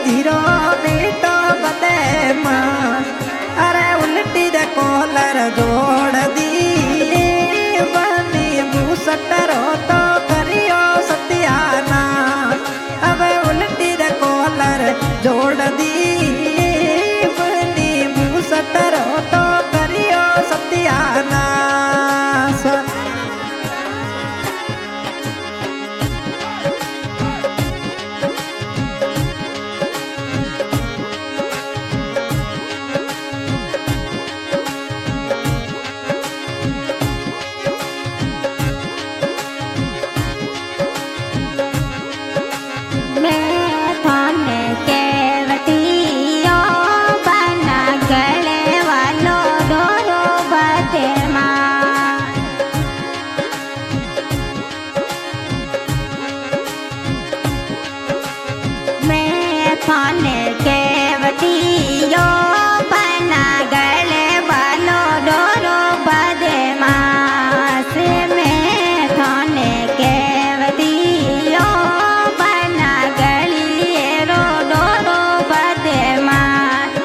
धीरो बेटो बदे मां अरे उल्टी दे कॉलर जोड़ दी बनी भूसटरो तो करियो सत्याना अब उल्टी दे कॉलर जोड़ दी बनी भूसटरो तो करियो सत्याना थाने केवटियो बना गले वालो डोरो बदमाश में थाने केवटियो बना गली रो डोरो बदमाश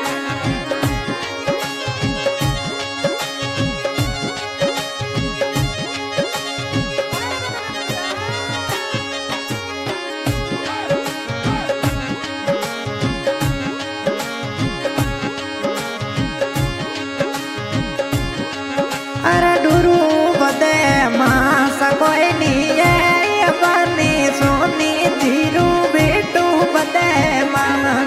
अरे डुरू बदे मास कोई नहीं बनी सोनी धीरू बेटू बदे मां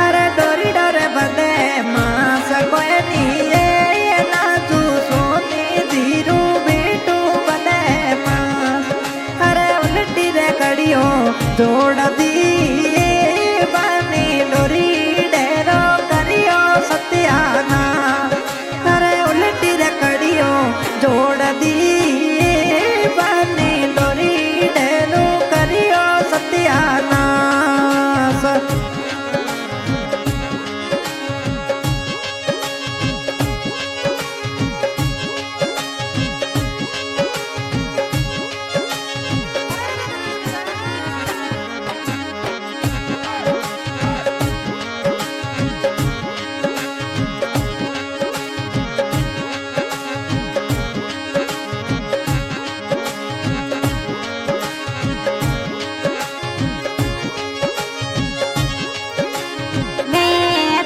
अरे डोरी डोरे बदे मास कोई नहीं नाजू सोनी धीरू बेटू बदे मां अरे उल्टी रे कड़ियो जोड़ दी बनी डोरी डेरो करियो सत्याना अरे उल्टी रे कड़ियो जोड़ दी बनी डोरी डेरो करियो सत्याना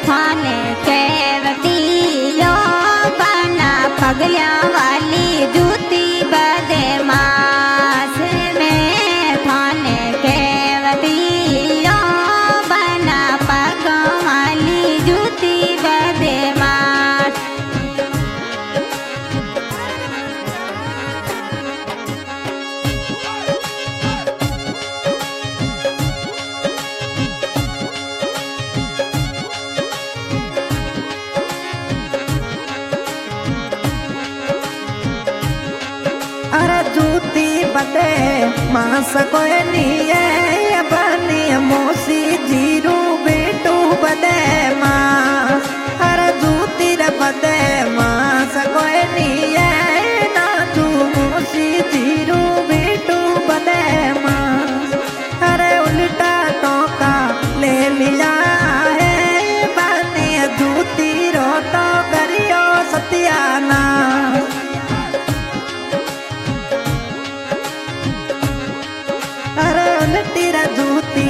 थाने केवटियो बना पगलिया वाली जूती बदमाश में थाने केवटियो बना पग वाली जूती बदमाश अरे जूती बदे मास कोई नहीं बनी मोसी जीरू बेटू बदे मां अरे जूती रे बदे मास कोई नहीं ना तू मोसी जीरू बेटू बदे मां अरे उल्टा टोका ले लिया है बनी जूती रो तो करियो सत्याना अरे उल्टी रा जूती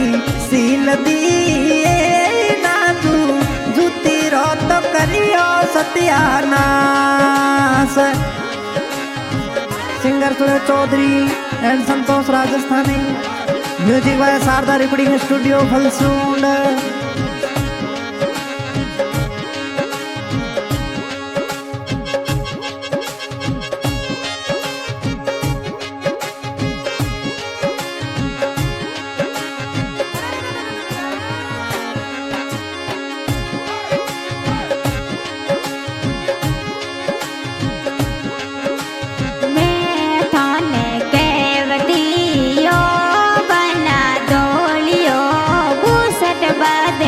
सील दी नाजू जूती रो तो करियो सत्यानाश singer Suresh Chaudhary and Santosh Rajasthani music by Sharda recording studio Phalsund बना डोलियो बूसट बद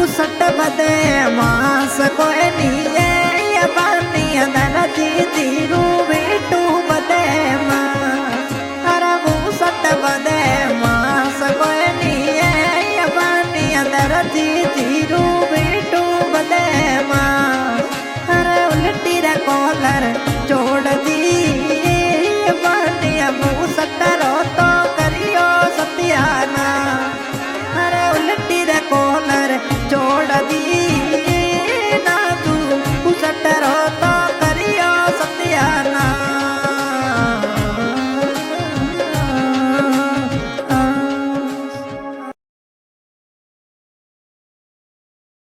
સટ બધે માસ કોઈ ની એ બાની અંદર જીતી રૂવે